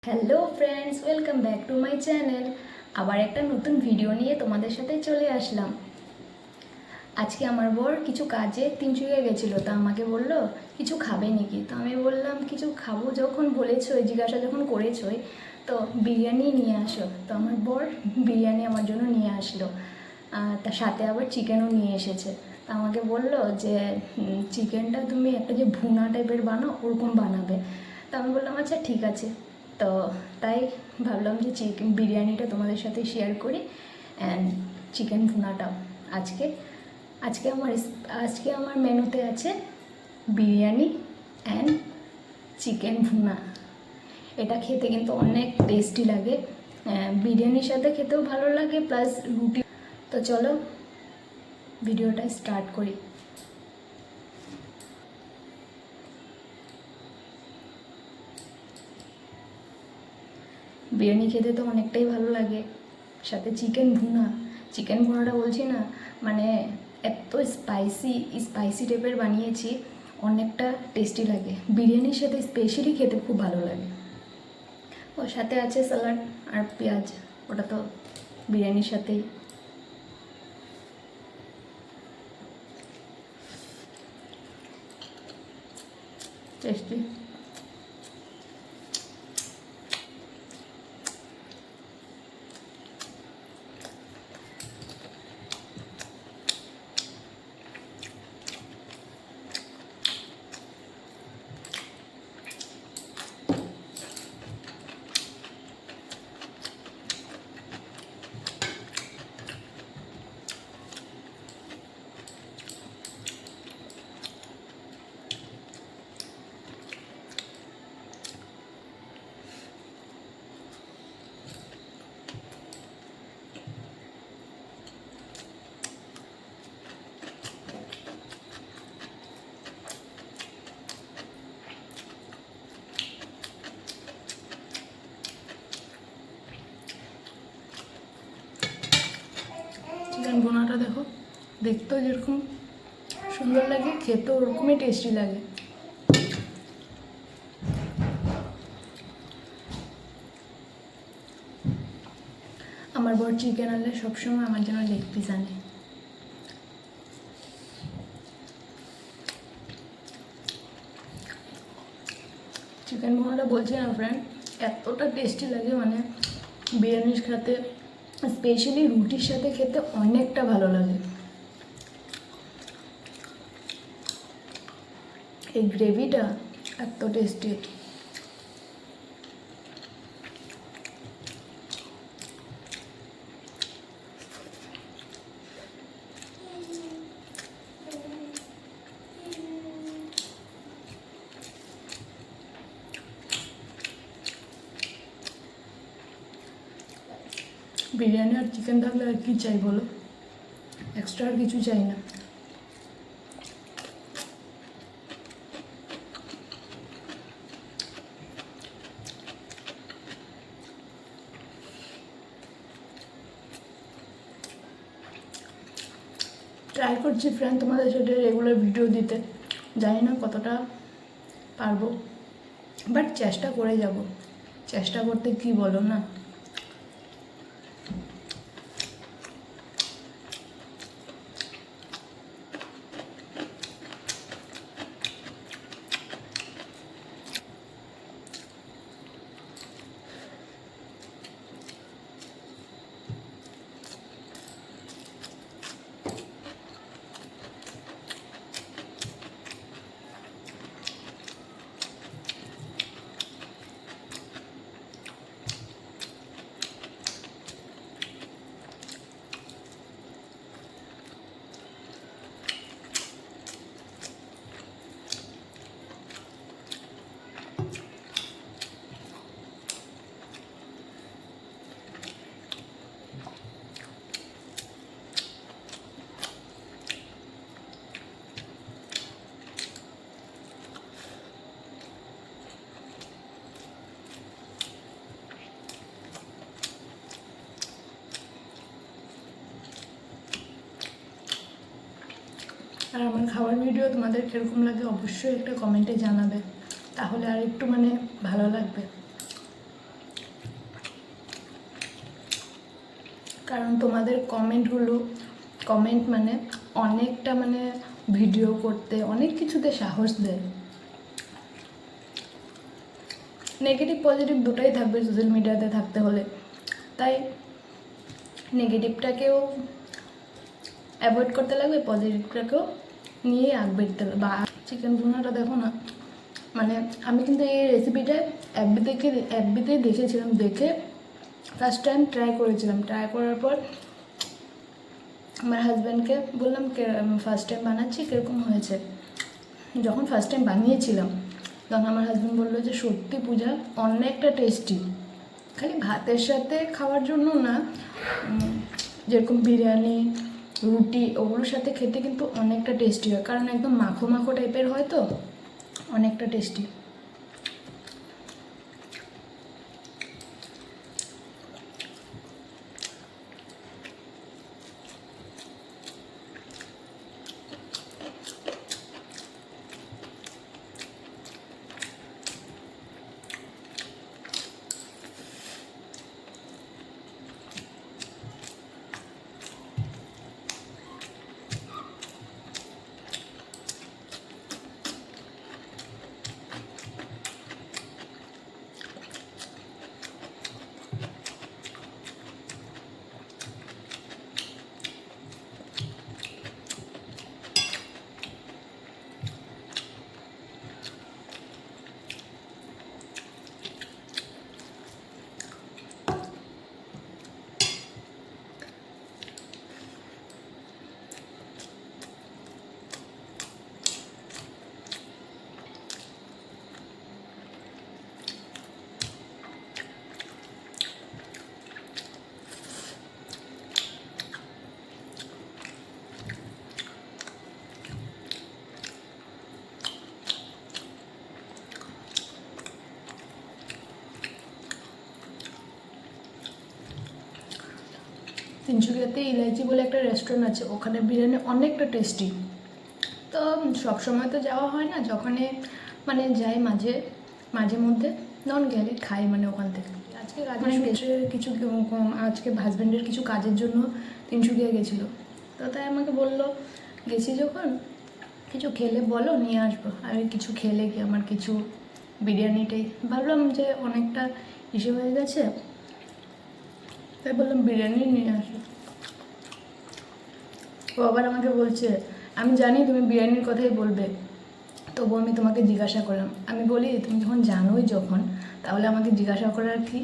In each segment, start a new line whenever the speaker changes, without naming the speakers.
Hello friends, welcome back to my channel. আবার একটা নতুন ভিডিও নিয়ে তোমাদের সাথে চলে আসলাম। আজকে আমার বর কিছু কাজে তিনচুকিয়া গেছিলো, তা আমাকে বললো কিছু খাবে নাকি। তো আমি বললাম কিছু খাবো যখন বলেছোই, জিজ্ঞাসা যখন করেছোই, তো বিরিয়ানি নিয়ে আসো। তো আমার বর বিরিয়ানি আমার জন্য নিয়ে আসলো, তার সাথে আবার চিকেনও নিয়ে এসেছে। তা আমাকে বললো যে চিকেনটা তুমি একটা যে ভুনা টাইপের বানাও, ওরকম বানাবে। তা আমি বললাম আচ্ছা ঠিক আছে। তো তাই ভাবলাম যে চিকেন বিরিয়ানিটা তোমাদের সাথে শেয়ার করি, অ্যান্ড চিকেন ভুনাটাও। আজকে আজকে আমার আজকে আমার মেনুতে আছে বিরিয়ানি অ্যান্ড চিকেন ভুনা। এটা খেতে কিন্তু অনেক টেস্টি লাগে, বিরিয়ানির সাথে খেতেও ভালো লাগে, প্লাস রুটি। তো চলো ভিডিওটা স্টার্ট করি। বিরিয়ানি খেতে তো অনেকটাই ভালো লাগে, সাথে চিকেন ভুনাটা বলছি না, মানে এত স্পাইসি টাইপের বানিয়েছি, অনেকটা টেস্টি লাগে। বিরিয়ানির সাথে স্পেশালি খেতে খুব ভালো লাগে। ওর সাথে আছে স্যালাড আর পেঁয়াজ, ওটা তো বিরিয়ানির সাথেই। টেস্টি। চিকেন ভুনাটা দেখো, দেখতেও যেরকম সুন্দর লাগে, খেতেও ওরকমই টেস্টি লাগে। আমার বর চিকেন আনলে সবসময় আমার জন্য লেগ পিস আনে। চিকেন ভুনাটা বলছি না ফ্রেন্ড, এতটা টেস্টি লাগে, মানে বিরিয়ানির সাথে স্পেশালি রুটির সাথে খেতে অনেকটা ভালো লাগে। এই গ্রেভিটা এত টেস্টি। বিরিয়ানি আর চিকেন থাকলে আর কি চাই বলো, এক্সট্রা আর কিছু চাই না। ট্রাই করছি ফ্রেন্ড তোমাদের সাথে রেগুলার ভিডিও দিতে, জানি না কতটা পারবো, বাট চেষ্টা করে যাব। চেষ্টা করতে কি বলো না। আর আমার খাবার ভিডিও তোমাদের কীরকম লাগে অবশ্যই একটা কমেন্টে জানাবে, তাহলে আর একটু মানে ভালো লাগবে। কারণ তোমাদের কমেন্ট মানে অনেকটা মানে ভিডিও করতে অনেক কিছুতে সাহস দেয়। নেগেটিভ পজিটিভ দুটোই থাকবে সোশ্যাল মিডিয়াতে থাকতে হলে, তাই নেগেটিভটাকেও অ্যাভয়েড করতে লাগবে, পজিটিভটাকেও নিয়ে আগবাড়তে হবে। বা চিকেন ভুনাটা দেখো না, মানে আমি কিন্তু এই রেসিপিটা অ্যাপবিতেই দেখেছিলাম, দেখে ফার্স্ট টাইম ট্রাই করেছিলাম। ট্রাই করার পর আমার হাজব্যান্ডকে বললাম ফার্স্ট টাইম বানাচ্ছি, কীরকম হয়েছে। যখন ফার্স্ট টাইম বানিয়েছিলাম তখন আমার হাজব্যান্ড বললো যে সত্যি পূজা অনেকটা টেস্টি, খালি ভাতের সাথে খাওয়ার জন্য না, যেরকম বিরিয়ানি রুটি ওগুলোর সাথে খেতে কিন্তু অনেকটা টেস্টি হয়, কারণ একদম মাখো মাখো টাইপের হয় তো অনেকটা টেস্টি। তিনসুকিয়াতে ইলাইচি বলে একটা রেস্টুরেন্ট আছে, ওখানে বিরিয়ানি অনেকটা টেস্টি। তো সবসময় তো যাওয়া হয় না, যখনই মানে যাই মাঝে মধ্যে নন গেলে খাই মানে ওখান থেকে। আজকে আজকে হাজব্যান্ডের কিছু কাজের জন্য তিনসুকিয়া গেছিলো, তো তাই আমাকে বললো গেছি যখন কিছু খেলে বলো নিয়ে আসবো। আমি কিছু খেলে কি আমার কিছু বিরিয়ানিটাই ভাবলাম যে অনেকটা ইসে হয়ে গেছে, তাই বললাম বিরিয়ানি নিয়ে আসো। ও আবার আমাকে বলছে আমি জানি তুমি বিরিয়ানির কথাই বলবে, তবু আমি তোমাকে জিজ্ঞাসা করলাম। আমি বলি তুমি যখন জানোই যখন, তাহলে আমাকে জিজ্ঞাসা করার কি,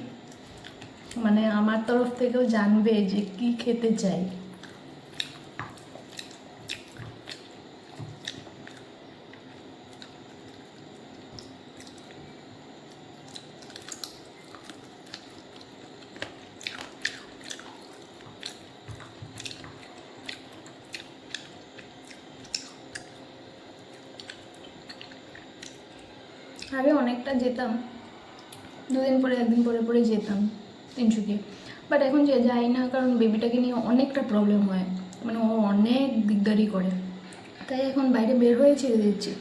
মানে আমার তরফ থেকেও জানবে যে কি খেতে চাই। আগে অনেকটা যেতাম, দুদিন পরে একদিন পরে যেতাম তিনসুকিয়া, বাট এখন যাই না, কারণ বেবিটাকে নিয়ে অনেকটা প্রবলেম হয়, মানে ও অনেক দিকদারি করে, তাই এখন বাইরে বের হয়ে ছেড়ে দিচ্ছি।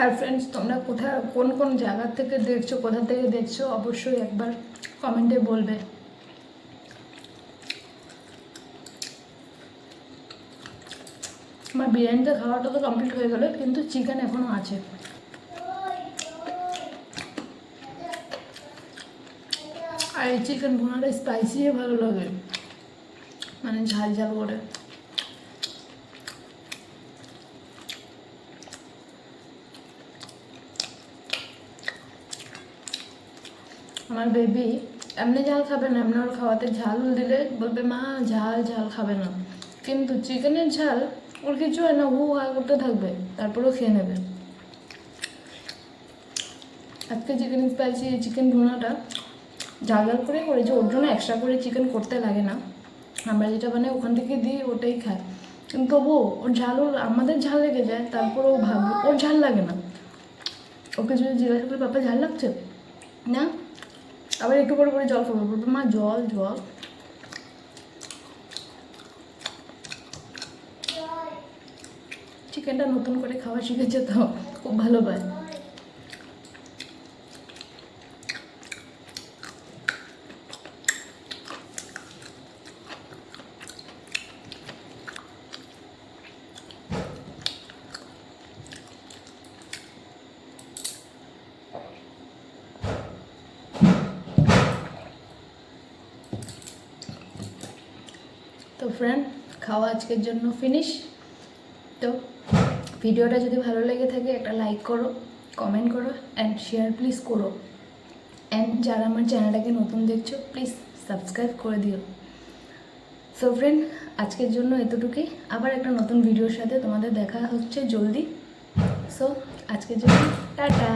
আর ফ্রেন্ডস, তোমরা কোন জায়গা থেকে দেখছো, কোথা থেকে দেখছো অবশ্যই একবার কমেন্টে বলবে। আমার বিরিয়ানিটা খাওয়াটা তো কমপ্লিট হয়ে গেল, কিন্তু চিকেন এখনও আছে। আর এই চিকেন ভুনাটা স্পাইসি ভালো লাগে, মানে ঝাল ঝাল করে। আমার বেবি এমনি ঝাল খাবে না, এমনি ওর খাওয়াতে ঝাল দিলে বলবে মা ঝাল খাবে না, কিন্তু চিকেনের ঝাল ওর কিছু হয় না, হু হা করতে থাকবে, তারপরেও খেয়ে নেবে। আজকে চিকেন ভুনাটা ঝাল করে করেছে, ওর জন্য এক্সট্রা করে চিকেন করতে লাগে না, আমরা যেটা বানাই ওখান থেকে দিই ওটাই খায়। কিন্তু তবুও ওর ঝালও আমাদের ঝাল লেগে যায়, তারপরে ও ভাববে ওর ঝাল লাগে না। ওকে যদি জিজ্ঞাসা করি পাপা ঝাল লাগছে না, আবার একটু করে জল খাবো, বলবে মা জল জল। চিকেনটা নতুন করে খাওয়া শিখেছে তো খুব ভালো পায়। তো ফ্রেন্ড, খাওয়া আজকের জন্য ফিনিশ। তো ভিডিওটা যদি ভালো লেগে থাকে একটা লাইক করো, কমেন্ট করো অ্যান্ড শেয়ার প্লিজ করো। অ্যান্ড যারা আমার চ্যানেলটাকে নতুন দেখছো প্লিজ সাবস্ক্রাইব করে দিও। সো ফ্রেন্ড, আজকের জন্য এতটুকুই। আবার একটা নতুন ভিডিওর সাথে তোমাদের দেখা হচ্ছে জলদি। সো আজকের জন্য টাটা।